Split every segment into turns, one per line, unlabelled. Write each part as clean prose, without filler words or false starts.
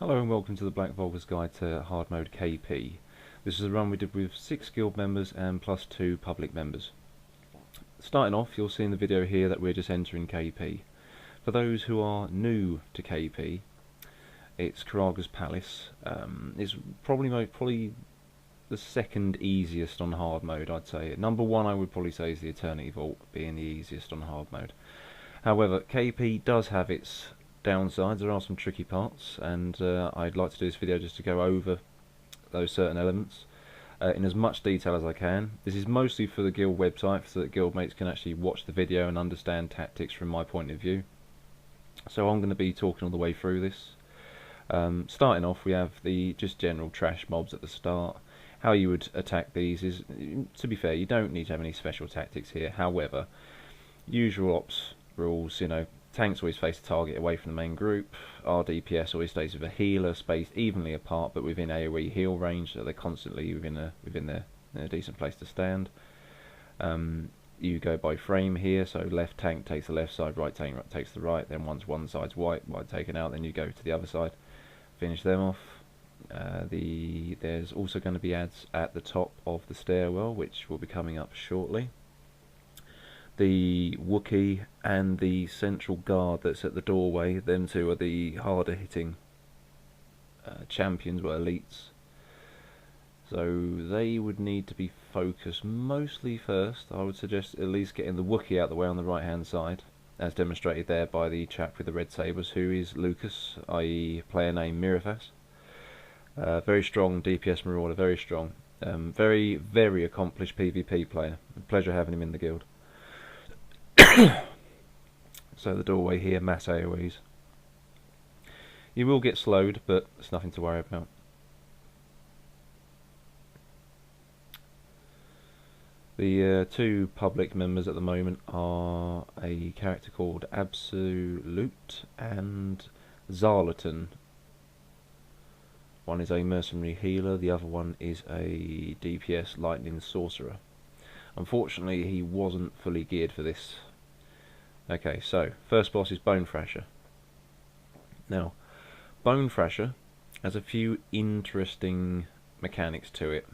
Hello and welcome to the Black Vulkar's Guide to Hard Mode KP. This is a run we did with 6 guild members and plus 2 public members. Starting off, you'll see in the video here that we're just entering KP. For those who are new to KP, it's Karaga's Palace. It's probably the second easiest on hard mode, I'd say. Number 1 I would probably say is the Eternity Vault, being the easiest on hard mode. However, KP does have its downsides. There are some tricky parts, and I'd like to do this video just to go over those certain elements in as much detail as I can. This is mostly for the guild website, so that guildmates can actually watch the video and understand tactics from my point of view. So I'm going to be talking all the way through this. Starting off, we have the just general trash mobs at the start. How you would attack these is, to be fair, you don't need to have any special tactics here. However, usual ops rules, tanks always face a target away from the main group. Our DPS always stays with a healer, spaced evenly apart but within AoE heal range, so they're constantly within a decent place to stand. You go by frame here, so left tank takes the left side, right tank takes the right. Then once one side's white taken out, then you go to the other side, finish them off. There's also going to be ads at the top of the stairwell, which will be coming up shortly. The Wookiee and the central guard that's at the doorway, them two are the harder hitting champions, or elites. So they would need to be focused mostly first. I would suggest at least getting the Wookiee out of the way on the right hand side, as demonstrated there by the chap with the red sabres, who is Lucas, i.e. player name Mirafas. Very strong DPS marauder, very strong. Very, very accomplished PvP player. Pleasure having him in the guild. So the doorway here, mass AoEs. You will get slowed, but it's nothing to worry about. The two public members at the moment are a character called Absolute and Zarlatan. One is a mercenary healer, the other one is a DPS lightning sorcerer. Unfortunately, he wasn't fully geared for this. Okay, so first boss is Bone Thrasher. Now, Bone Thrasher has a few interesting mechanics to it.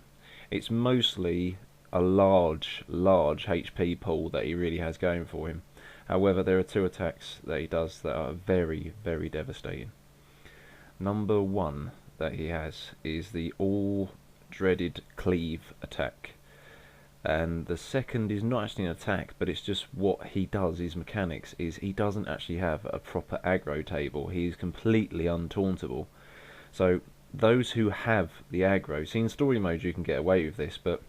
It's mostly a large HP pool that he really has going for him. However, there are two attacks that he does that are very, very devastating. Number 1 that he has is the all dreaded cleave attack. And the second is not actually an attack, but it's just what he does. His mechanics is he doesn't actually have a proper aggro table. He's completely untauntable. So those who have the aggro, see in story mode you can get away with this, but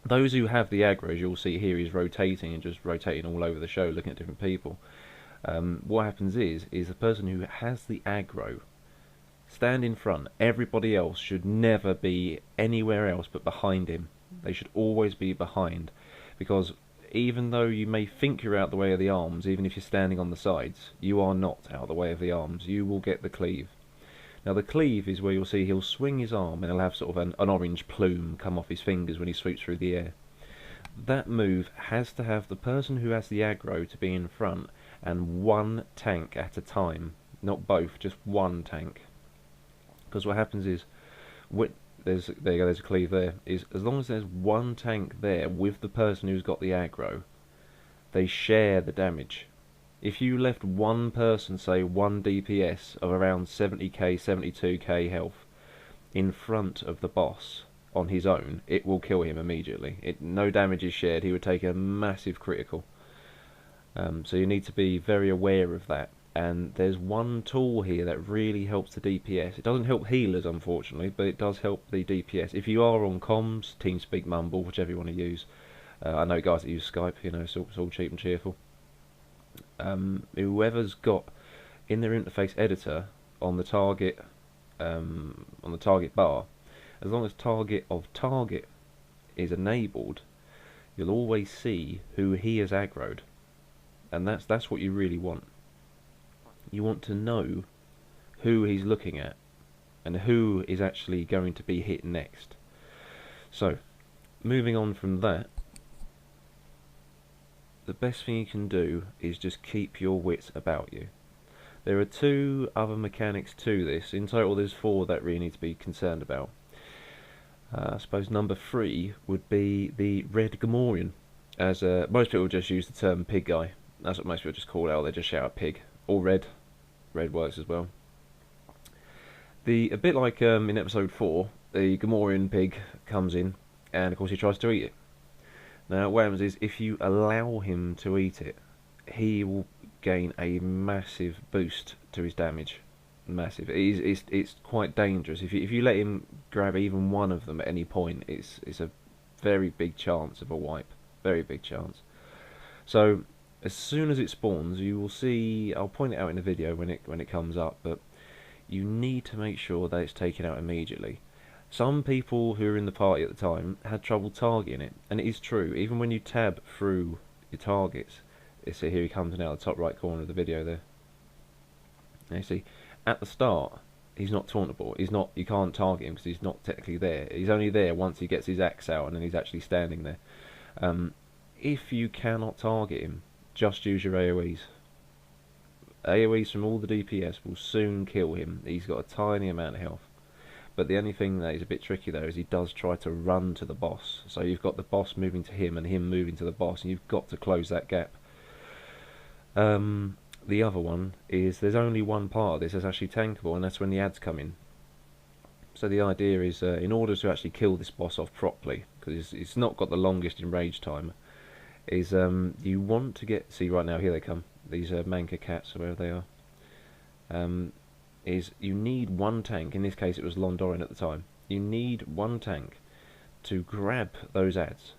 those who have the aggros, you'll see here he's rotating and just rotating all over the show, looking at different people. What happens is the person who has the aggro stand in front. Everybody else should never be anywhere else but behind him. They should always be behind, because even though you may think you're out the way of the arms, even if you're standing on the sides, you are not out the way of the arms. You will get the cleave. Now the cleave is where you'll see he'll swing his arm and he'll have sort of an orange plume come off his fingers when he sweeps through the air. That move has to have the person who has the aggro to be in front and one tank at a time, not both, just one tank. Because what happens is, there's a cleave there, is as long as there's one tank there with the person who's got the aggro, they share the damage. If you left one person, say 1 DPS of around 70k, 72k health, in front of the boss on his own, it will kill him immediately. No damage is shared, he would take a massive critical. So you need to be very aware of that. And there's one tool here that really helps the DPS. It doesn't help healers, unfortunately, but it does help the DPS. If you are on comms, TeamSpeak, Mumble, whichever you want to use. I know guys that use Skype, it's all cheap and cheerful. Whoever's got in their interface editor on the target bar, as long as target of target is enabled, you'll always see who he has aggroed, and that's what you really want. You want to know who he's looking at and who is actually going to be hit next. So, moving on from that, the best thing you can do is just keep your wits about you. There are 2 other mechanics to this. In total there's 4 that really need to be concerned about. I suppose number 3 would be the red Gamorrean, as most people just use the term pig guy. That's what most people just call it, or they just shout pig, or red. Red works as well. A bit like in episode 4, the Gamorrean pig comes in, and of course he tries to eat it. Now what happens is, if you allow him to eat it, he will gain a massive boost to his damage. Massive. It's quite dangerous. If you let him grab even one of them at any point, it's a very big chance of a wipe. Very big chance. So as soon as it spawns, you will see. I'll point it out in the video when it comes up, but you need to make sure that it's taken out immediately. Some people who were in the party at the time had trouble targeting it, and it is true. Even when you tab through your targets, here he comes now, the top right corner of the video there. Now you see, at the start, he's not tauntable. You can't target him because he's not technically there. He's only there once he gets his axe out and then he's actually standing there. If you cannot target him, just use your AoEs. AoEs from all the DPS will soon kill him. He's got a tiny amount of health. But the only thing that is a bit tricky though is he does try to run to the boss. So you've got the boss moving to him and him moving to the boss, and you've got to close that gap. The other one is there's only one part of this that's actually tankable, and that's when the ads come in. So the idea is, in order to actually kill this boss off properly, because it's not got the longest enrage time, is you want to get... See right now, here they come. These Manca cats, or wherever they are. Is you need one tank, in this case it was Londoran at the time, you need one tank to grab those ads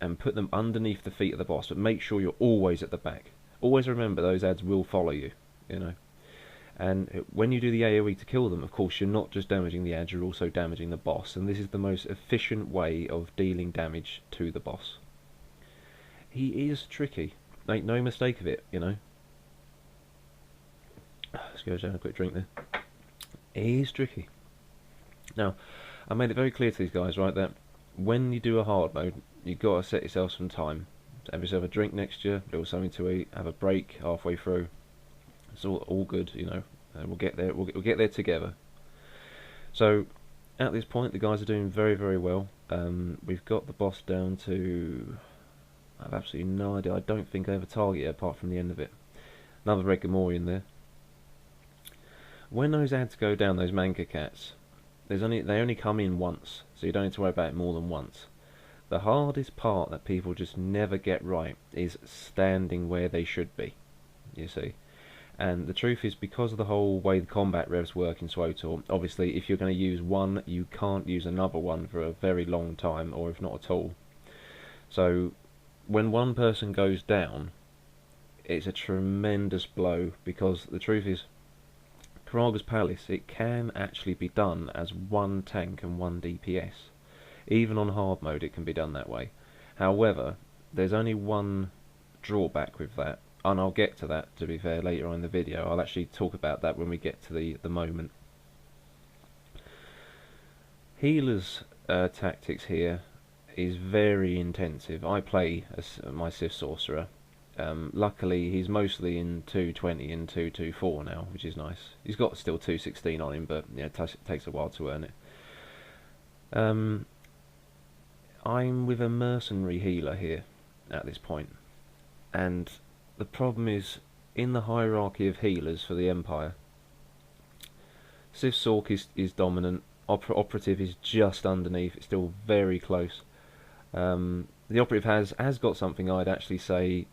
and put them underneath the feet of the boss, but make sure you're always at the back. Always remember those ads will follow you, you know. And when you do the AoE to kill them, of course you're not just damaging the ads, you're also damaging the boss, and this is the most efficient way of dealing damage to the boss. He is tricky, make no mistake of it, you know. Let's go down a quick drink there. He's tricky. Now, I made it very clear to these guys, right, that when you do a hard mode, you've got to set yourself some time. Have yourself a drink next to you, a little something to eat, have a break halfway through. It's all good, you know. We'll get there. We'll get there together. So, at this point, the guys are doing very, very well. We've got the boss down to... I have absolutely no idea. I don't think I ever target it apart from the end of it. Another red Gamorrean there. When those ads go down, those Manca cats, they only come in once, so you don't need to worry about it more than once. The hardest part that people just never get right is standing where they should be, you see. And the truth is, because of the whole way the combat revs work in SWTOR, obviously if you're going to use one, you can't use another one for a very long time, or if not at all. So when one person goes down, it's a tremendous blow, because the truth is, Karaga's Palace, it can actually be done as one tank and one DPS. Even on hard mode it can be done that way. However, there's only one drawback with that, and I'll get to that, to be fair, later on in the video. I'll actually talk about that when we get to the moment. Healer's tactics here is very intensive. I play as my Sith Sorcerer. Luckily he's mostly in 220 and 224 now, which is nice. He's got still 216 on him, but yeah, it takes a while to earn it. I'm with a mercenary healer here at this point, and the problem is, in the hierarchy of healers for the Empire, Sith Sork is dominant, Operative is just underneath, it's still very close. The Operative has got something I'd actually say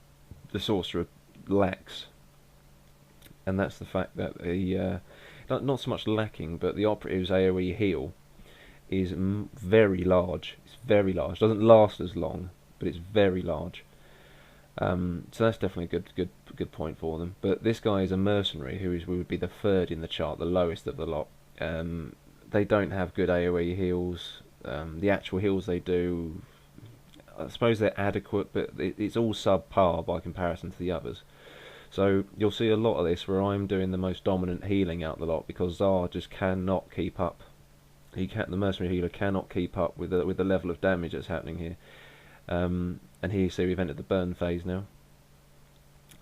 the Sorcerer lacks, and that's the fact that the not so much lacking, but the Operative's AoE heal is very large. It's very large. Doesn't last as long, but it's very large. So that's definitely a good point for them. But this guy is a mercenary who would be the third in the chart, the lowest of the lot. They don't have good AoE heals. The actual heals they do, I suppose they're adequate, but it's all subpar by comparison to the others. So you'll see a lot of this where I'm doing the most dominant healing out the lot, because Zar just cannot keep up. The mercenary healer cannot keep up with the level of damage that's happening here. And here you see we've entered the burn phase now.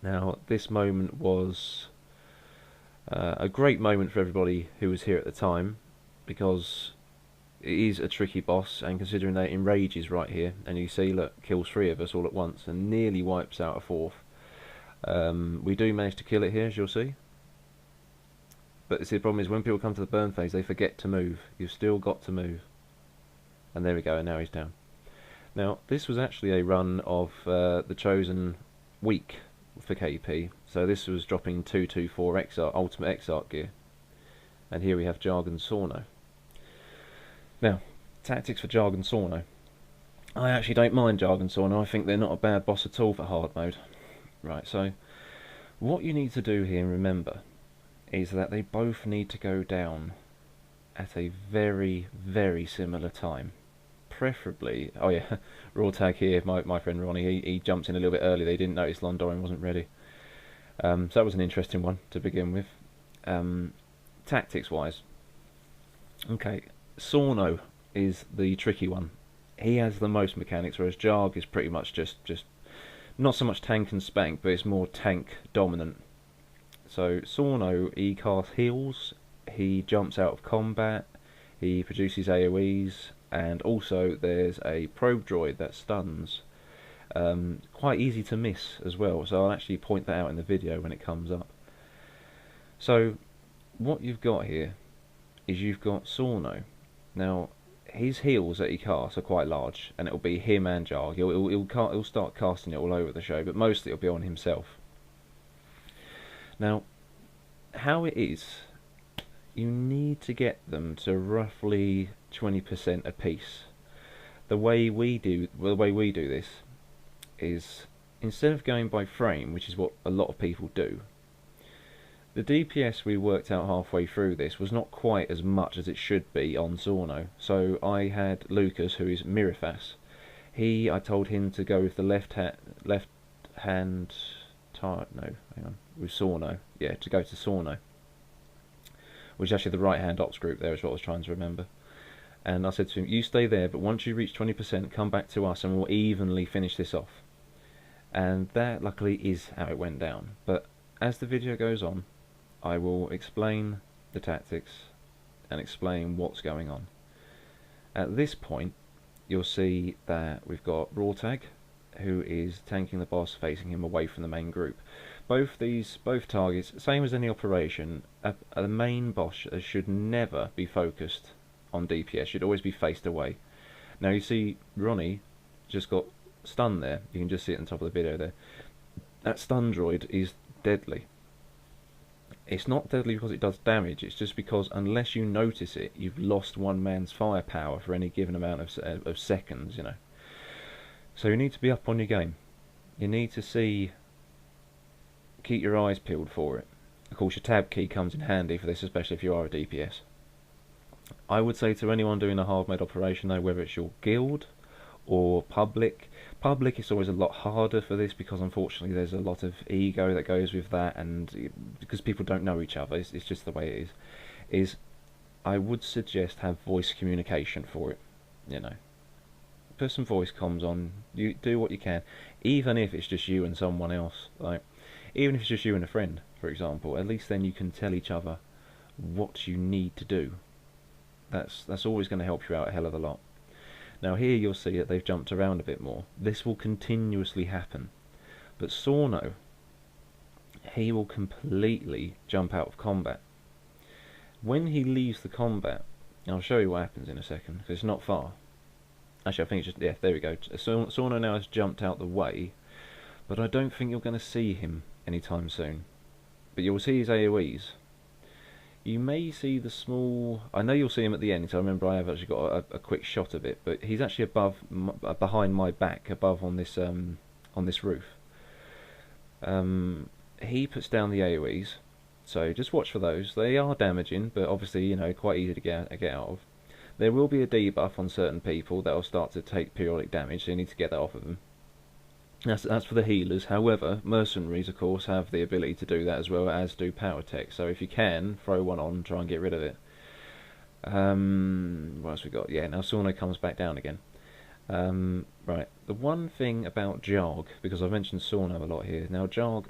Now this moment was A great moment for everybody who was here at the time, because it is a tricky boss, and considering that it enrages right here, and you see, look, kills 3 of us all at once and nearly wipes out a 4th. We do manage to kill it here, as you'll see. But see, the problem is when people come to the burn phase, they forget to move. You've still got to move. And there we go, and now he's down. Now, this was actually a run of the chosen week for KP. So this was dropping 224 Exarch, Ultimate Exarch gear. And here we have Jargon Sauna. Now, tactics for Jargon Sauna. I actually don't mind Jargon Sauna. I think they're not a bad boss at all for hard mode. Right, so what you need to do here, and remember, is that they both need to go down at a very, very similar time. Preferably, oh yeah, rawtag here, my friend Ronnie, he jumped in a little bit early. They didn't notice Londoran wasn't ready. So that was an interesting one to begin with. Tactics wise, okay, Sorno is the tricky one. He has the most mechanics, whereas Jarg is pretty much just not so much tank and spank, but it's more tank dominant. So Sorno, he casts heals, he jumps out of combat, he produces AoEs, and also there's a probe droid that stuns. Quite easy to miss as well, so I'll actually point that out in the video when it comes up. So what you've got here is you've got Sorno. Now his heals that he casts are quite large, and it'll be him and Jarg. He'll start casting it all over the show, but mostly it'll be on himself. Now, how it is, you need to get them to roughly 20% apiece. The way we do this is, instead of going by frame, which is what a lot of people do, the DPS we worked out halfway through this was not quite as much as it should be on Sorno. So I had Lucas, who is Mirifas. I told him to go with the left hand with Sorno. Yeah, to go to Sorno, which is actually the right hand ops group there, is what I was trying to remember. And I said to him, you stay there, but once you reach 20%, come back to us and we'll evenly finish this off. And that luckily is how it went down. But as the video goes on, I will explain the tactics and explain what's going on. At this point, you'll see that we've got rawtag, who is tanking the boss, facing him away from the main group. Both targets, same as any operation, the main boss should never be focused on DPS, should always be faced away. Now you see Ronnie just got stunned there, you can just see it on top of the video there. That stun droid is deadly. It's not deadly because it does damage, it's just because unless you notice it, you've lost one man's firepower for any given amount of seconds, you know. So you need to be up on your game. You need to keep your eyes peeled for it. Of course your tab key comes in handy for this, especially if you are a DPS. I would say to anyone doing a hard mode operation though, whether it's your guild or public is always a lot harder for this, because unfortunately there's a lot of ego that goes with that, and because people don't know each other, it's just the way it is. I would suggest have voice communication for it, you know. Put some voice comms on, you do what you can, even if it's just you and someone else, like even if it's just you and a friend, for example. At least then you can tell each other what you need to do. That's always going to help you out a hell of a lot. Now here you'll see that they've jumped around a bit more. This will continuously happen. But Sorno, he will completely jump out of combat. When he leaves the combat, I'll show you what happens in a second, because it's not far. Actually, I think it's just, yeah, there we go. Sorno now has jumped out the way, but I don't think you're going to see him anytime soon. But you'll see his AoEs. You may see the small... I know you'll see him at the end, so I remember I have actually got a quick shot of it, but he's actually behind my back, above on this roof. He puts down the AoEs, so just watch for those. They are damaging, but obviously, you know, quite easy to get out of. There will be a debuff on certain people that will start to take periodic damage, so you need to get that off of them. That's for the healers. However, mercenaries, of course, have the ability to do that as well, as do power tech. So if you can, throw one on, try and get rid of it. What else we got? Yeah, now Sorno comes back down again. Right, the one thing about Jarg, because I've mentioned Sorno a lot here. Now Jarg,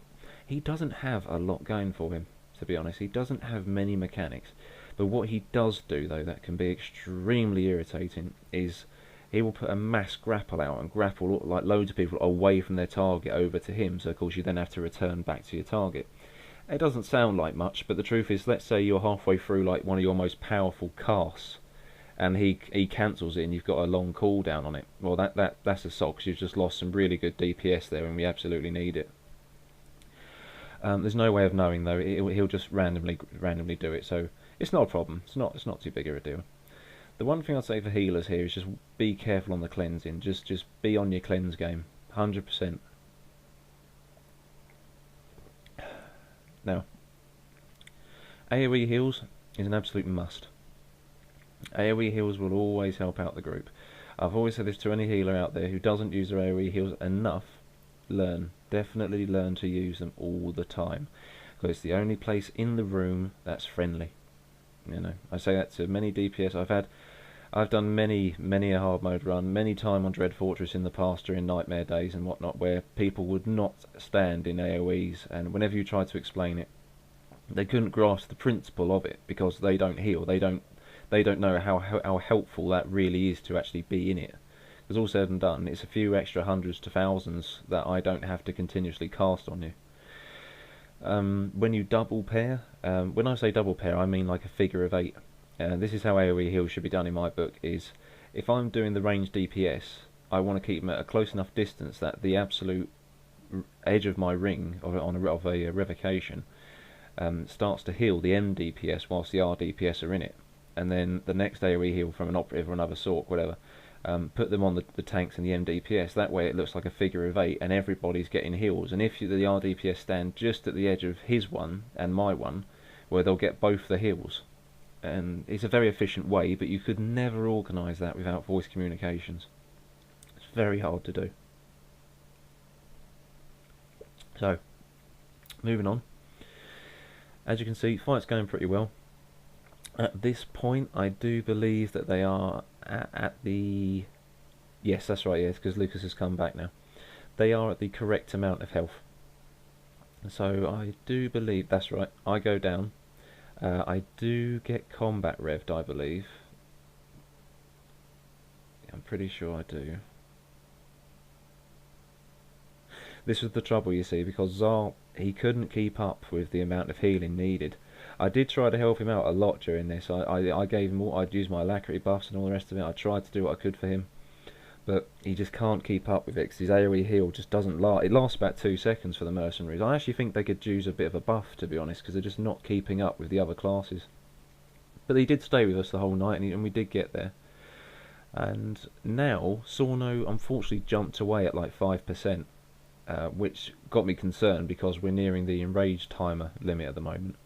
he doesn't have a lot going for him. to be honest. He doesn't have many mechanics. But what he does do, though, that can be extremely irritating, is he will put a mass grapple out and grapple like loads of people away from their target over to him, so of course you then have to return back to your target. It doesn't sound like much, but the truth is, let's say you're halfway through like one of your most powerful casts, and he cancels it and you've got a long cooldown on it. Well, that's a sock, 'cause you've just lost some really good DPS there, and we absolutely need it. There's no way of knowing, though. He'll just randomly do it, so it's not a problem. It's not too big of a deal. The one thing I'd say for healers here is just be careful on the cleansing. Just be on your cleanse game, 100%. Now, AoE heals is an absolute must. AoE heals will always help out the group. I've always said this to any healer out there who doesn't use their AoE heals enough. Definitely learn to use them all the time, because it's the only place in the room that's friendly. You know, I say that to many DPS. I've done many a hard mode run, many time on Dread Fortress in the past during nightmare days and whatnot, where people would not stand in AoEs, and whenever you tried to explain it, they couldn't grasp the principle of it because they don't heal. They don't know how helpful that really is to actually be in it. Because all said and done, it's a few extra hundreds to thousands that I don't have to continuously cast on you. When you double pair, when I say double pair, I mean like a figure of 8. This is how AoE heals should be done in my book, is if I'm doing the ranged DPS, I want to keep them at a close enough distance that the absolute edge of my ring of a revocation starts to heal the M DPS whilst the R DPS are in it. And then the next AoE heal from an operative or another sort, whatever, put them on the tanks and the MDPS. That way it looks like a figure of 8 and everybody's getting heals. And if the RDPS stand just at the edge of his one and my one, where they'll get both the heals. And it's a very efficient way, but you could never organise that without voice communications. It's very hard to do. So, moving on. As you can see, fight's going pretty well. At this point, I do believe that they are at the... Yes, that's right, yes, because Lucas has come back now. They are at the correct amount of health. So I do believe, that's right, I go down. I do get combat revved, I believe. I'm pretty sure I do. This was the trouble, you see, because Zal, he couldn't keep up with the amount of healing needed. I did try to help him out a lot during this. I gave him all, I'd use my alacrity buffs and all the rest of it. I tried to do what I could for him, but he just can't keep up with it because his AoE heal just doesn't last. It lasts about 2 seconds for the mercenaries. I actually think they could use a bit of a buff, to be honest, because they're just not keeping up with the other classes. But he did stay with us the whole night, and we did get there. And now Sorno unfortunately jumped away at like 5%, which got me concerned because we're nearing the enraged timer limit at the moment.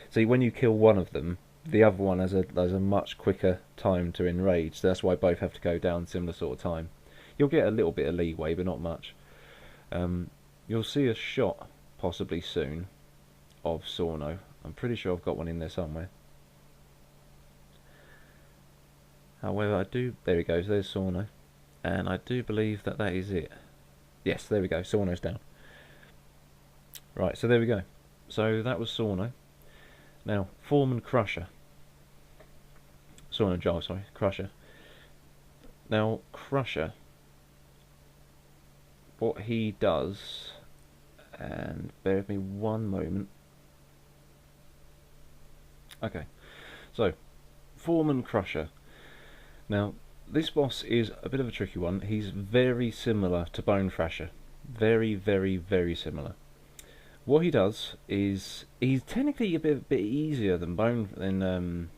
See, when you kill one of them, the other one has a much quicker time to enrage, so that's why both have to go down similar sort of time. You'll get a little bit of leeway, but not much. You'll see a shot, possibly soon, of Sorno. I'm pretty sure I've got one in there somewhere. However, there he goes, there's Sorno. And I do believe that is it. Yes, there we go, Sorno's down. Right, so there we go. So that was Sorno. Now, Foreman Crusher. Sorno Jar, sorry, Crusher. Now, Crusher, what he does, and bear with me one moment. Okay, so, Foreman Crusher. Now, this boss is a bit of a tricky one. He's very similar to Bone Thrasher. Very, very, very similar. What he does is he's technically a bit easier than Bone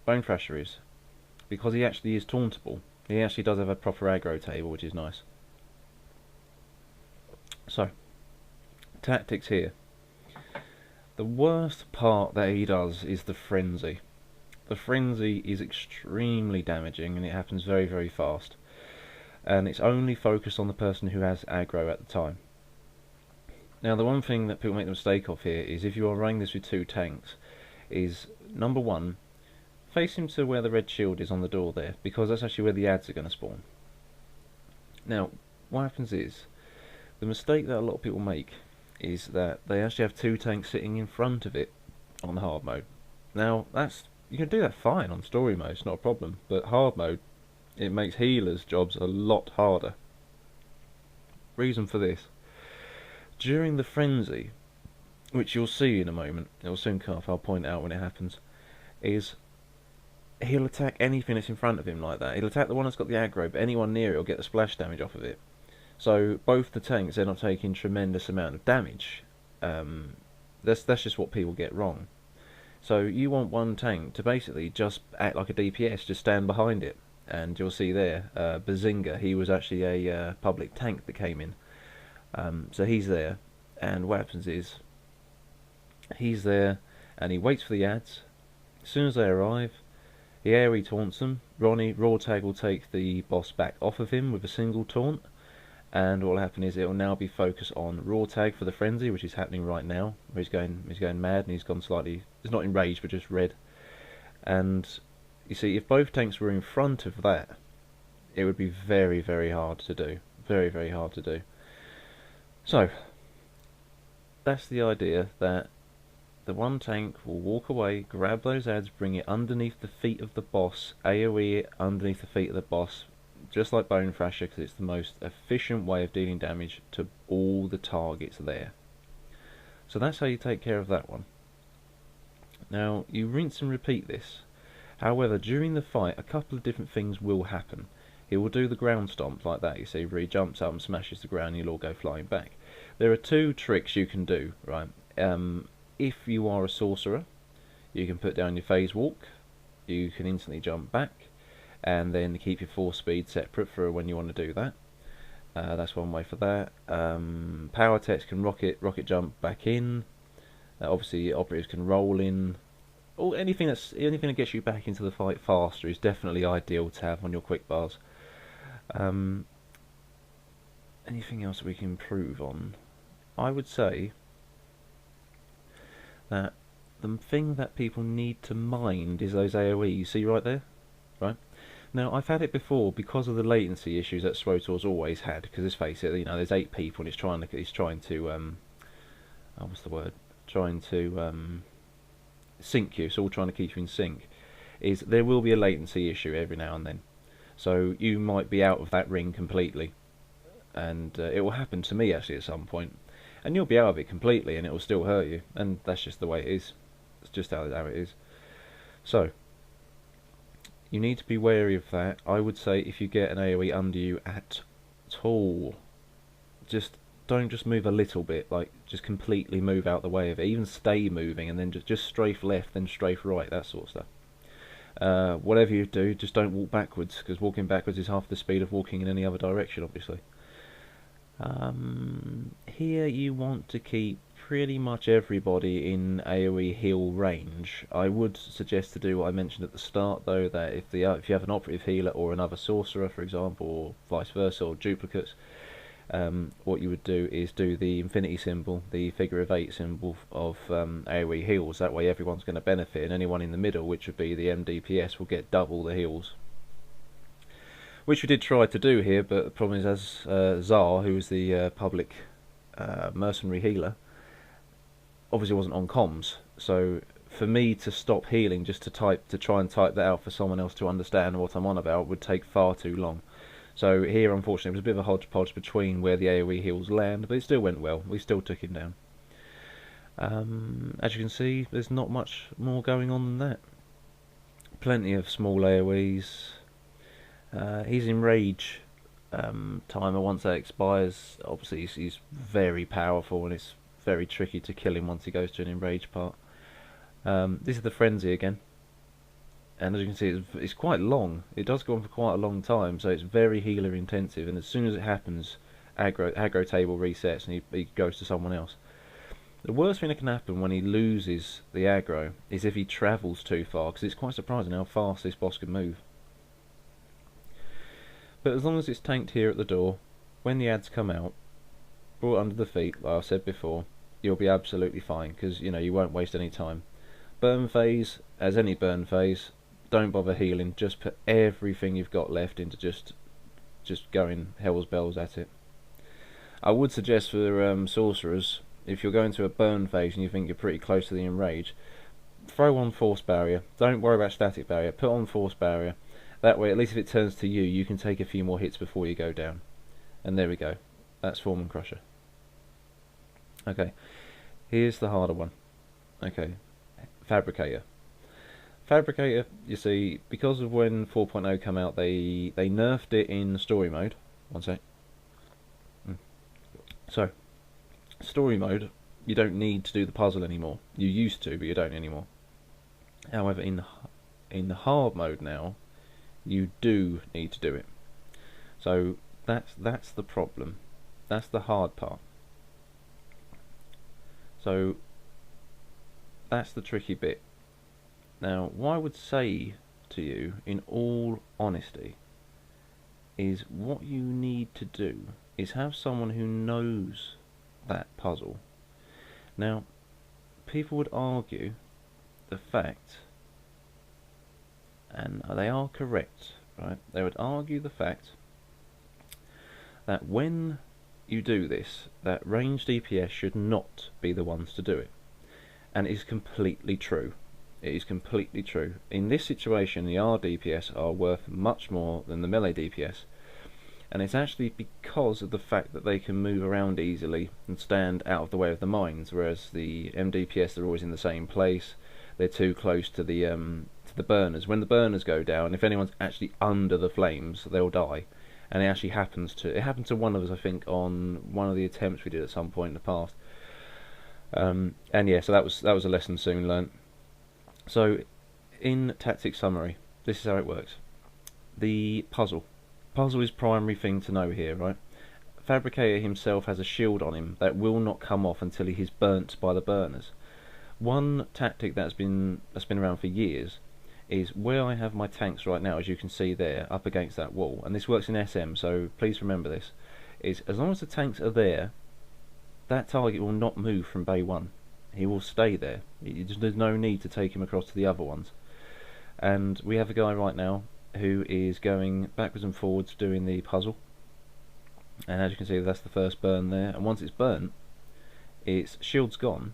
Thrasher is, because he actually is tauntable. He actually does have a proper aggro table, which is nice. So, tactics here. The worst part that he does is the frenzy. The frenzy is extremely damaging, and it happens very, very fast. And it's only focused on the person who has aggro at the time. Now, the one thing that people make the mistake of here is if you are running this with 2 tanks, is number 1, face him to where the red shield is on the door there, because that's actually where the ads are going to spawn. Now, what happens is, the mistake that a lot of people make is that they actually have 2 tanks sitting in front of it on hard mode. Now you can do that fine on story mode, it's not a problem, but hard mode, it makes healers' jobs a lot harder. Reason for this: during the frenzy, which you'll see in a moment, it'll soon come off, I'll point out when it happens, is he'll attack anything that's in front of him like that. He'll attack the one that's got the aggro, but anyone near it will get the splash damage off of it. So both the tanks end up taking tremendous amount of damage. That's just what people get wrong. So you want one tank to basically just act like a DPS, just stand behind it. And you'll see there, Bazinga, he was actually a public tank that came in. So he's there, and what happens is, he's there, and he waits for the ads. As soon as they arrive, he AoE taunts them. Rawtag will take the boss back off of him with a single taunt, and what will happen is it will now be focused on Rawtag for the frenzy, which is happening right now, where he's going mad, and he's gone slightly, it's not enraged, but just red. And you see, if both tanks were in front of that, it would be very, very hard to do. Very, very hard to do. So, that's the idea, that the one tank will walk away, grab those ads, bring it underneath the feet of the boss, AoE it underneath the feet of the boss, just like Bone Thrasher, because it's the most efficient way of dealing damage to all the targets there. So that's how you take care of that one. Now, you rinse and repeat this. However, during the fight, a couple of different things will happen. He will do the ground stomp like that, you see, where he jumps up and smashes the ground and you'll all go flying back. There are two tricks you can do, right? If you are a sorcerer, you can put down your phase walk, you can instantly jump back, and then keep your force speed separate for when you want to do that. That's one way for that. Power techs can rocket jump back in. Obviously, operatives can roll in. Anything that gets you back into the fight faster is definitely ideal to have on your quick bars. Anything else we can improve on? I would say that the thing that people need to mind is those AoE. You see right there? Right? Now, I've had it before because of the latency issues that SWTOR's always had, because let's face it, you know, there's 8 people and it's trying to what's the word? Trying to sync you, it's all trying to keep you in sync. Is there will be a latency issue every now and then. So you might be out of that ring completely. And it will happen to me actually at some point. And you'll be out of it completely and it will still hurt you. And that's just the way it is. It's just how it is. So, you need to be wary of that. I would say if you get an AoE under you at all, don't just move a little bit, like just completely move out the way of it. Even stay moving and then just strafe left, then strafe right, that sort of stuff. Whatever you do, just don't walk backwards, because walking backwards is half the speed of walking in any other direction, obviously. Here you want to keep pretty much everybody in AoE heal range. I would suggest to do what I mentioned at the start, though, that if you have an operative healer or another sorcerer, for example, or vice versa, or duplicates, what you would do is do the infinity symbol, the figure of 8 symbol of AoE heals. That way everyone's going to benefit, and anyone in the middle, which would be the MDPS, will get double the heals. Which we did try to do here, but the problem is, as Czar, who was the public mercenary healer, obviously wasn't on comms, so for me to stop healing just to try and type that out for someone else to understand what I'm on about would take far too long. So here, unfortunately, it was a bit of a hodgepodge between where the AoE heals land, but it still went well. We still took him down. As you can see, there's not much more going on than that. Plenty of small AoEs. He's in rage timer. Once that expires, obviously he's very powerful, and it's very tricky to kill him once he goes to an enraged part. This is the frenzy again. And as you can see, it's quite long. It does go on for quite a long time, so it's very healer intensive. And as soon as it happens, aggro table resets and he goes to someone else. The worst thing that can happen when he loses the aggro is if he travels too far, because it's quite surprising how fast this boss can move. But as long as it's tanked here at the door, when the ads come out, brought under the feet, like I said before, you'll be absolutely fine, because you won't waste any time. Burn phase, as any burn phase, don't bother healing, just put everything you've got left into just going hell's bells at it. I would suggest for sorcerers, if you're going to a burn phase and you think you're pretty close to the enrage, throw on force barrier. Don't worry about static barrier. Put on force barrier. That way, at least if it turns to you, you can take a few more hits before you go down. And there we go. That's Foreman Crusher. Okay, here's the harder one. Okay, Fabricator. Fabricator, you see, because of when 4.0 come out, they nerfed it in story mode. One sec. So, story mode, you don't need to do the puzzle anymore. You used to, but you don't anymore. However, in the hard mode now, you do need to do it. So that's the problem. That's the hard part. So that's the tricky bit. Now, what I would say to you, in all honesty, is what you need to do is have someone who knows that puzzle. Now, people would argue the fact, and they are correct, right? They would argue the fact that when you do this, that range DPS should not be the ones to do it. And it is completely true. It is completely true. In this situation, the R DPS are worth much more than the melee DPS. And it's actually because of the fact that they can move around easily and stand out of the way of the mines, whereas the MDPS, they're always in the same place. They're too close to the burners. When the burners go down, if anyone's actually under the flames, they'll die. And it actually happened to one of us, I think, on one of the attempts we did at some point in the past. And yeah, so that was a lesson soon learnt. So, in tactics summary, this is how it works. The puzzle is primary thing to know here, right? Fabricator himself has a shield on him that will not come off until he is burnt by the burners. One tactic that's been around for years is where I have my tanks right now, as you can see there, up against that wall, and this works in SM, so please remember this, is as long as the tanks are there, that target will not move from bay 1. He will stay there. There's no need to take him across to the other ones. And we have a guy right now who is going backwards and forwards doing the puzzle, and as you can see, that's the first burn there, and once it's burnt, its shield's gone,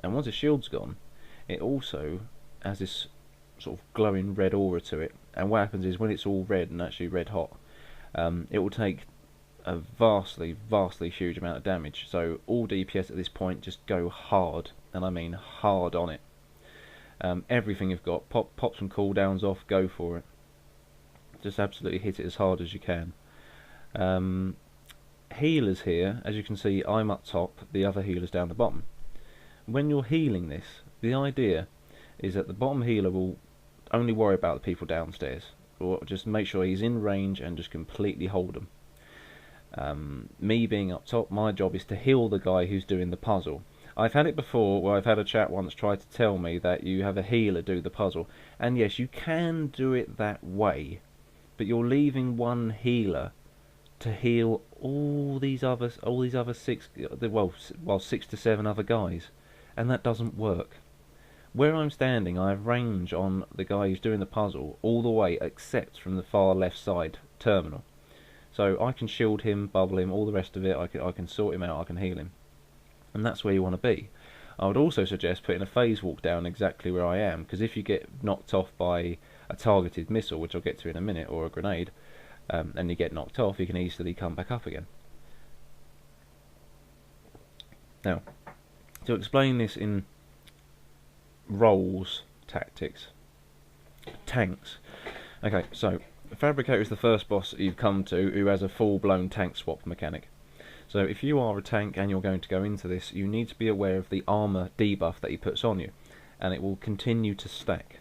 and once its shield's gone, it also has this sort of glowing red aura to it, and what happens is when it's all red and actually red hot, it will take a vastly huge amount of damage. So all DPS at this point just go hard, and I mean hard on it. Everything you've got, pop some cooldowns off, go for it. Just absolutely hit it as hard as you can. Healers here, as you can see, I'm up top, the other healer's down the bottom. When you're healing this, the idea is that the bottom healer will only worry about the people downstairs, or just make sure he's in range and just completely hold them. Me being up top, my job is to heal the guy who's doing the puzzle. I've had it before where I've had a chat once try to tell me that you have a healer do the puzzle, and yes, you can do it that way, but you're leaving one healer to heal all these other 6 to 7 other guys, and that doesn't work. Where I'm standing, I have range on the guy who's doing the puzzle all the way except from the far left side terminal. So I can shield him, bubble him, all the rest of it, I can sort him out, I can heal him. And that's where you want to be. I would also suggest putting a phase walk down exactly where I am, because if you get knocked off by a targeted missile, which I'll get to in a minute, or a grenade, and you get knocked off, you can easily come back up again. Now, to explain this in roles tactics, tanks. Okay, so Fabricator is the first boss you've come to who has a full-blown tank swap mechanic. So if you are a tank and you're going to go into this, you need to be aware of the armour debuff that he puts on you, and it will continue to stack.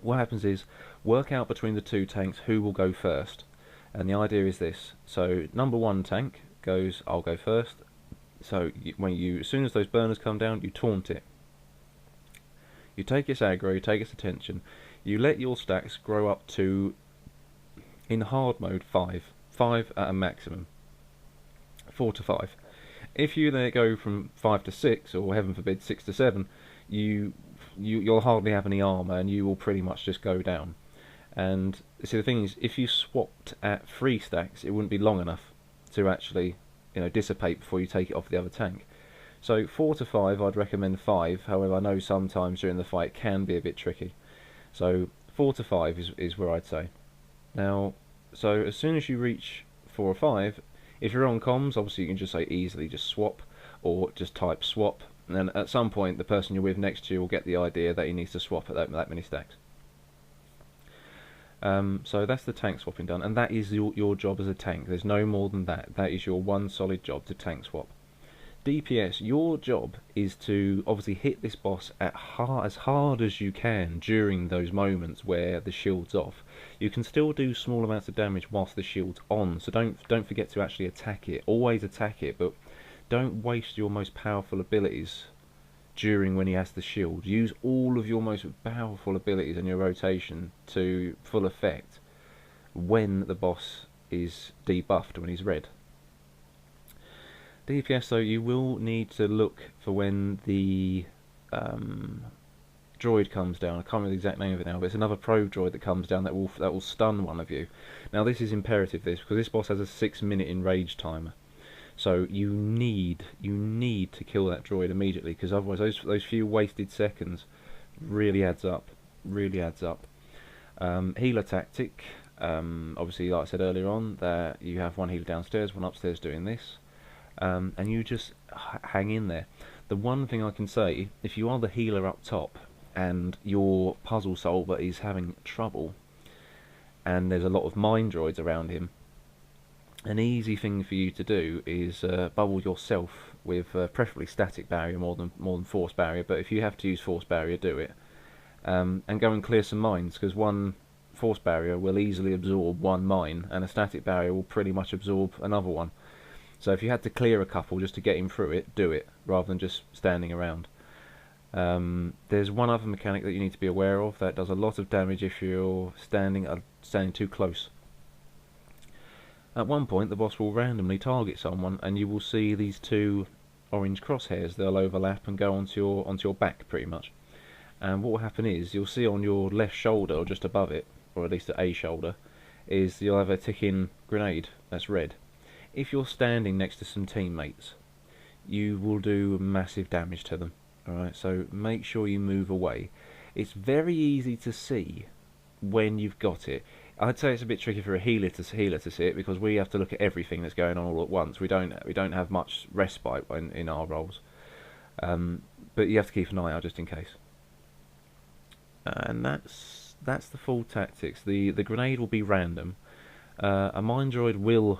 What happens is, work out between the two tanks who will go first, and the idea is this. So number 1 tank goes, I'll go first. So as soon as those burners come down, you taunt it. You take its aggro, you take its attention, you let your stacks grow up to, in hard mode, 5 at a maximum, 4 to 5. If you let it go from 5 to 6, or heaven forbid 6 to 7, you'll hardly have any armour, and you will pretty much just go down. And see, the thing is, if you swapped at 3 stacks, it wouldn't be long enough to actually, dissipate before you take it off the other tank. So 4 to 5, I'd recommend 5. However, I know sometimes during the fight it can be a bit tricky. So 4 to 5 is where I'd say. Now, so as soon as you reach 4 or 5, if you're on comms, obviously you can just say easily just swap, or just type swap, and then at some point the person you're with next to you will get the idea that he needs to swap at that many stacks. So that's the tank swapping done, and that is your job as a tank. There's no more than that. That is your one solid job, to tank swap. DPS, your job is to obviously hit this boss as hard as you can during those moments where the shield's off. You can still do small amounts of damage whilst the shield's on, so don't forget to actually attack it. Always attack it, but don't waste your most powerful abilities during when he has the shield. Use all of your most powerful abilities in your rotation to full effect when the boss is debuffed, when he's red. DPS though, you will need to look for when the droid comes down. I can't remember the exact name of it now, but it's another probe droid that comes down that will stun one of you. Now this is imperative, because this boss has a 6-minute enrage timer. So you need to kill that droid immediately, because otherwise those few wasted seconds really adds up. Really adds up. Healer tactic. Obviously, like I said earlier on, that you have one healer downstairs, one upstairs doing this. And you just hang in there. The one thing I can say, if you are the healer up top and your puzzle solver is having trouble and there's a lot of mine droids around him, an easy thing for you to do is bubble yourself with preferably static barrier more than force barrier, but if you have to use force barrier, do it. And go and clear some mines, because one force barrier will easily absorb one mine and a static barrier will pretty much absorb another one. So if you had to clear a couple just to get him through it, do it, rather than just standing around. There's one other mechanic that you need to be aware of that does a lot of damage if you're standing too close. At one point the boss will randomly target someone and you will see these two orange crosshairs. They'll overlap and go onto your back pretty much. And what will happen is you'll see on your left shoulder, or just above it, or at least at a shoulder, is you'll have a ticking grenade that's red. If you're standing next to some teammates, you will do massive damage to them. Alright, so make sure you move away. It's very easy to see when you've got it. I'd say it's a bit tricky for a healer to see it, because we have to look at everything that's going on all at once. We don't have much respite in our roles, but you have to keep an eye out just in case. And that's the full tactics. The grenade will be random. A mine droid will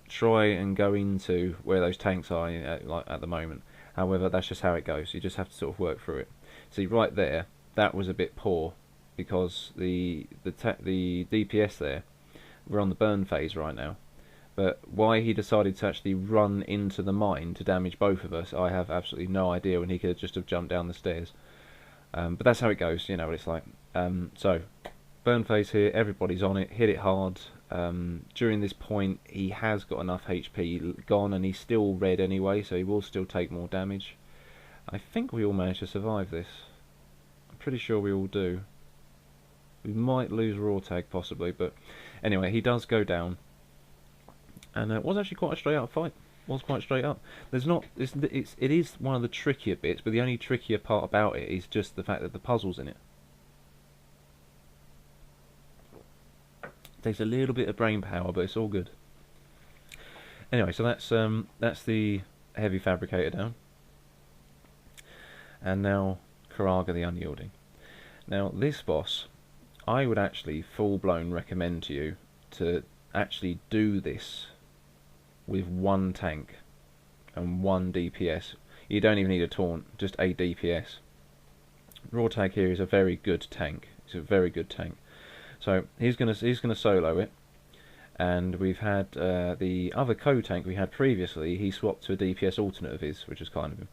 try and go into where those tanks are at the moment. However, that's just how it goes. You just have to sort of work through it. See, right there, that was a bit poor, because the DPS there, we're on the burn phase right now. But why he decided to actually run into the mine to damage both of us, I have absolutely no idea, when he could just have jumped down the stairs. But that's how it goes, you know what it's like. So, burn phase here, everybody's on it, hit it hard. During this point he has got enough HP gone, and he's still red anyway, so he will still take more damage. I think we all managed to survive this. I'm pretty sure we all do. We might lose rawtag possibly, but anyway, he does go down. And it was actually quite a straight up fight. Was quite straight up. There's not. It is one of the trickier bits, but the only trickier part about it is just the fact that the puzzle's in it. Takes a little bit of brain power, but it's all good. Anyway, so that's the heavy fabricator down. And now Karaga the Unyielding. Now this boss, I would actually full-blown recommend to you to actually do this with one tank and one DPS. You don't even need a taunt, just a DPS. Rawtag here is a very good tank. It's a very good tank. So he's gonna solo it, and we've had the other co-tank we had previously. He swapped to a DPS alternate of his, which is kind of him.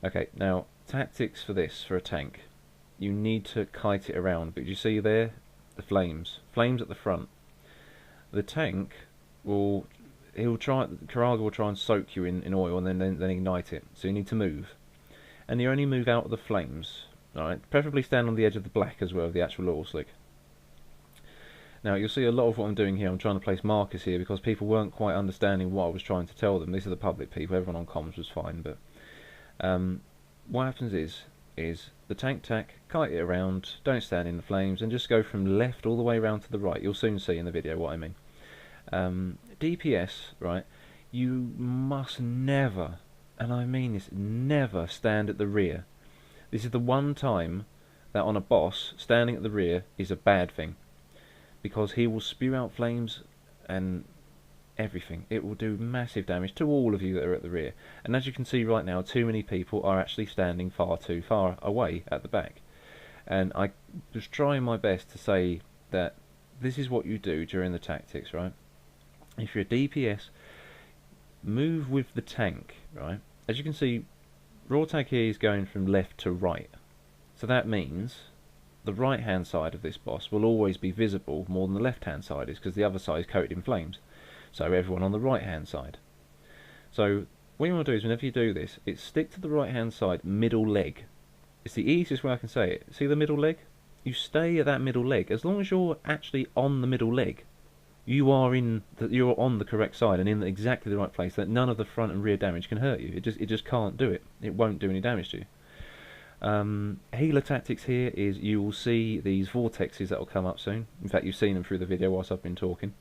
Okay, now tactics for this, for a tank, you need to kite it around. But you see there, the flames at the front. The tank Karaga will try and soak you in oil and then ignite it. So you need to move, and you only move out of the flames. All right, preferably stand on the edge of the black as well, the actual oil slick. Now you'll see a lot of what I'm doing here, I'm trying to place markers here because people weren't quite understanding what I was trying to tell them. These are the public people, everyone on comms was fine, but What happens is the tank tack, kite it around, don't stand in the flames, and just go from left all the way around to the right. You'll soon see in the video what I mean. DPS, right, you must never, and I mean this, never stand at the rear. This is the one time that on a boss, standing at the rear is a bad thing, because he will spew out flames and everything. It will do massive damage to all of you that are at the rear. And as you can see right now, too many people are actually standing far too far away at the back. And I was trying my best to say that this is what you do during the tactics, right? If you're a DPS, move with the tank, right? As you can see, rawtag here is going from left to right. So that means the right hand side of this boss will always be visible more than the left hand side is, because the other side is coated in flames. So everyone on the right hand side. So what you want to do is, whenever you do this, it's stick to the right hand side middle leg. It's the easiest way I can say it. See the middle leg? You stay at that middle leg. As long as you're actually on the middle leg, you're on the correct side and in exactly the right place, that none of the front and rear damage can hurt you. It just can't do it. It won't do any damage to you. Healer tactics here is, you will see these vortexes that will come up soon. In fact, you've seen them through the video whilst I've been talking.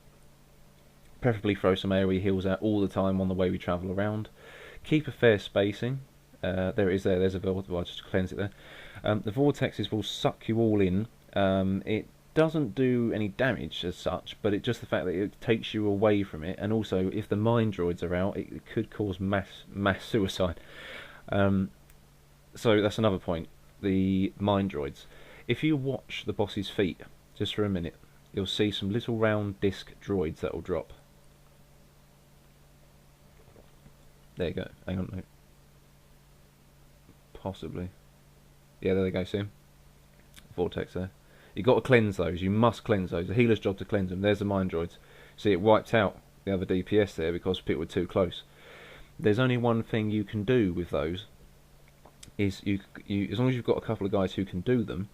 Preferably throw some AoE heals out all the time on the way we travel around. Keep a fair spacing. There it is there, there's a vortex, I'll just cleanse it there. The vortexes will suck you all in. It doesn't do any damage as such, but it's just the fact that it takes you away from it, and also if the mine droids are out, it could cause mass suicide. So that's another point, the mine droids. If you watch the boss's feet just for a minute, you'll see some little round disc droids that will drop. There you go. Hang on. No. Possibly. Yeah, there they go. See them? Vortex there. You've got to cleanse those. You must cleanse those. The healer's job to cleanse them. There's the mine droids. See, it wiped out the other DPS there because people were too close. There's only one thing you can do with those. Is you as long as you've got a couple of guys who can do them,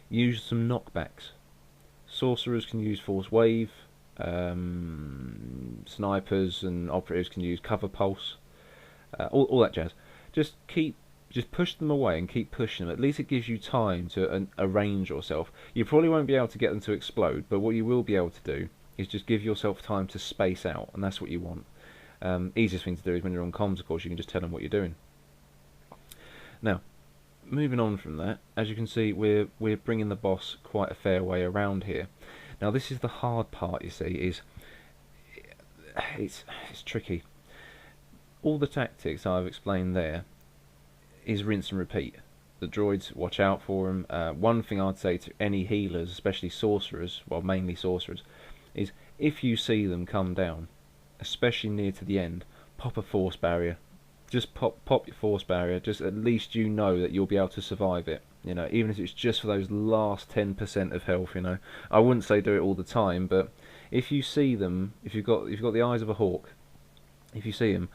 use some knockbacks. Sorcerers can use force wave. Snipers and operatives can use cover pulse. All that jazz. Just push them away and keep pushing them. At least it gives you time to arrange yourself. You probably won't be able to get them to explode, but what you will be able to do is just give yourself time to space out, and that's what you want. Easiest thing to do is when you're on comms, of course, you can just tell them what you're doing. Now, moving on from that, as you can see, we're bringing the boss quite a fair way around here. Now, this is the hard part. You see, is it's tricky. All the tactics I've explained there is rinse and repeat. The droids, watch out for them. One thing I'd say to any healers, especially sorcerers, well, mainly sorcerers, is if you see them come down, especially near to the end, pop a force barrier. Just pop your force barrier. Just at least you know that you'll be able to survive it. You know, even if it's just for those last 10% of health. You know, I wouldn't say do it all the time, but if you see them, if you've got the eyes of a hawk, if you see them,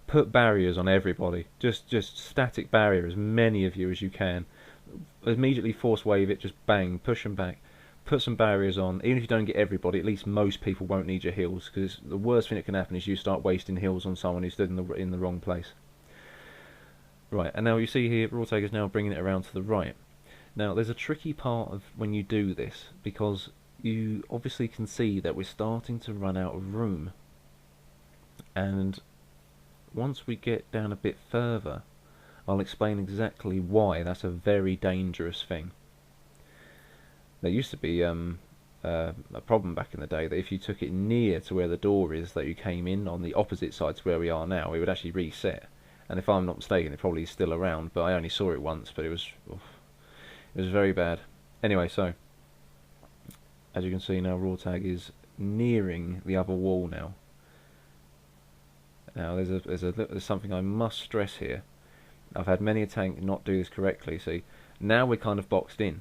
put barriers on everybody. Just static barrier, as many of you as you can. Immediately force wave it, just bang, push them back. Put some barriers on. Even if you don't get everybody, at least most people won't need your heals, because the worst thing that can happen is you start wasting heals on someone who stood in the wrong place. Right, and now you see here, rawtag is now bringing it around to the right. Now, there's a tricky part of when you do this, because you obviously can see that we're starting to run out of room. And once we get down a bit further, I'll explain exactly why that's a very dangerous thing. There used to be a problem back in the day that if you took it near to where the door is that you came in, on the opposite side to where we are now, it would actually reset. And if I'm not mistaken, it probably is still around, but I only saw it once, but it was very bad. Anyway, so as you can see now, rawtag is nearing the other wall now. Now there's something I must stress here. I've had many a tank not do this correctly. See, now we're kind of boxed in,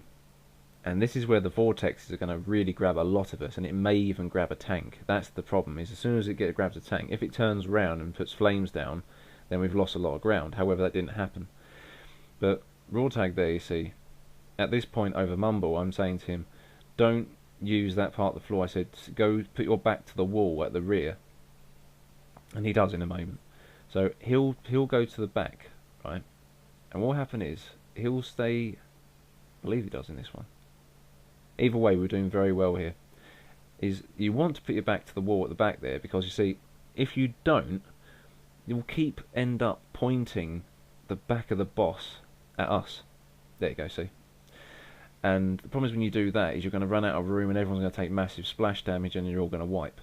and this is where the vortexes are going to really grab a lot of us, and it may even grab a tank. That's the problem, is as soon as it grabs a tank, if it turns round and puts flames down, then we've lost a lot of ground. However, that didn't happen. But rawtag there, you see, at this point over Mumble, I'm saying to him, don't use that part of the floor. I said, go put your back to the wall at the rear. And he does in a moment. So he'll go to the back, right? and what will happen is he'll stay. I believe he does in this one. Either way, we're doing very well here. Is you want to put your back to the wall at the back there, because you see, if you don't, you'll end up pointing the back of the boss at us. There you go, see. And the problem is when you do that is you're going to run out of room and everyone's going to take massive splash damage and you're all going to wipe.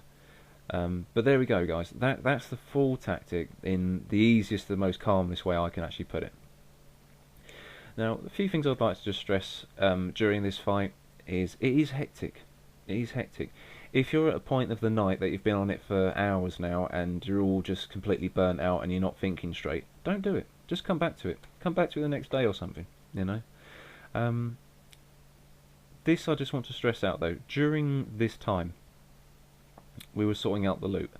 But there we go, guys. That's the full tactic in the easiest, the most calmest way I can actually put it. Now, a few things I'd like to just stress during this fight is it is hectic. It is hectic. If you're at a point of the night that you've been on it for hours now and you're all just completely burnt out and you're not thinking straight, don't do it. Just come back to it. Come back to it the next day or something, you know. This I just want to stress out though. During this time, we were sorting out the loot.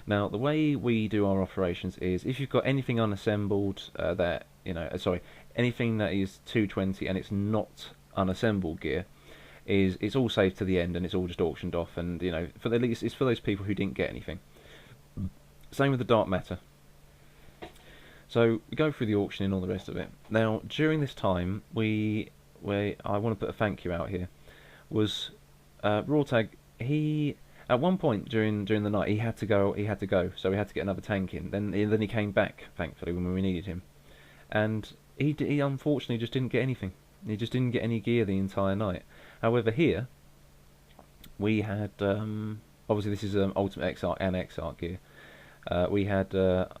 Now, the way we do our operations is if you've got anything unassembled that, you know, anything that is 220 and it's not unassembled gear, it's all saved to the end and it's all just auctioned off, and you know, for at least it's for those people who didn't get anything. Same with the dark matter. So we go through the auction and all the rest of it. Now, during this time, I want to put a thank you out here. Was rawtag? He at one point during the night he had to go, so we had to get another tank in. Then he came back, thankfully, when we needed him, and he unfortunately just didn't get anything. He just didn't get any gear the entire night. However, here we had obviously this is Ultimate Exarch and Exarch gear. We had Nolak.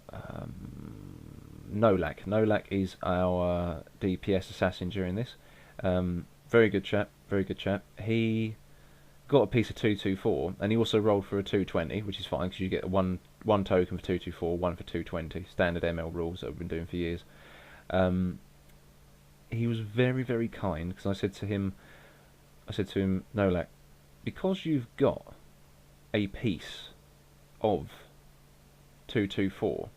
Nolak is our DPS assassin during this. Very good chap. Very good chap. He got a piece of 224, and he also rolled for a 220, which is fine because you get one token for 224, one for 220. Standard ML rules that we've been doing for years. He was very, very kind because I said to him, Nolak, because you've got a piece of 224,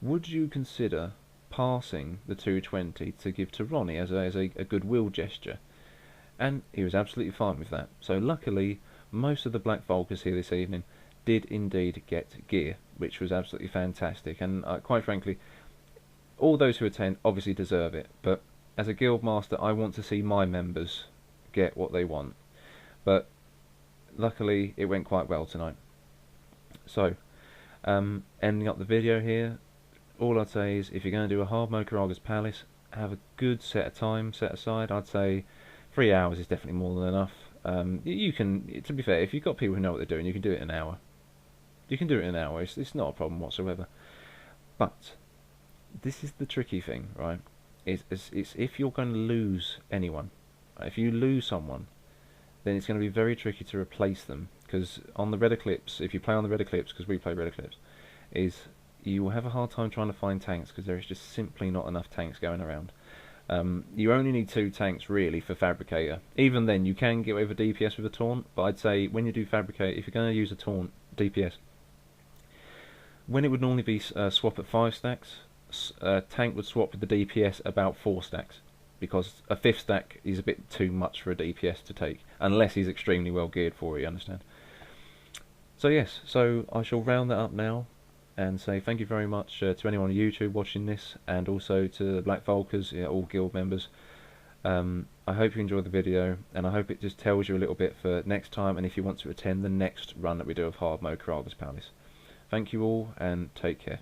would you consider passing the 220 to give to Ronnie as a goodwill gesture? And he was absolutely fine with that. So luckily, most of the Black VULKARS here this evening did indeed get gear, which was absolutely fantastic. And quite frankly, all those who attend obviously deserve it. But as a guild master, I want to see my members get what they want. But luckily, it went quite well tonight. So, ending up the video here, all I'd say is if you're going to do a hard mode Karaga's Palace, have a good set of time set aside. I'd say 3 hours is definitely more than enough. You can, to be fair, if you've got people who know what they're doing, you can do it in an hour. You can do it in an hour. It's not a problem whatsoever. But this is the tricky thing, right? It's if you're going to lose anyone, if you lose someone, then it's going to be very tricky to replace them. Because on the Red Eclipse, if you play on the Red Eclipse, because we play Red Eclipse, you will have a hard time trying to find tanks because there is just simply not enough tanks going around. You only need 2 tanks really for fabricator. Even then, you can get away with a DPS with a taunt, but I'd say when you do fabricator, if you're going to use a taunt DPS, when it would normally be swap at 5 stacks, tank would swap with the DPS about 4 stacks, because a 5th stack is a bit too much for a DPS to take, unless he's extremely well geared for it, you understand? So yes, so I shall round that up now and say thank you very much to anyone on YouTube watching this, and also to the Black VULKARS, all guild members. I hope you enjoyed the video, and I hope it just tells you a little bit for next time, and if you want to attend the next run that we do of hard mode Karaga's Palace. Thank you all, and take care.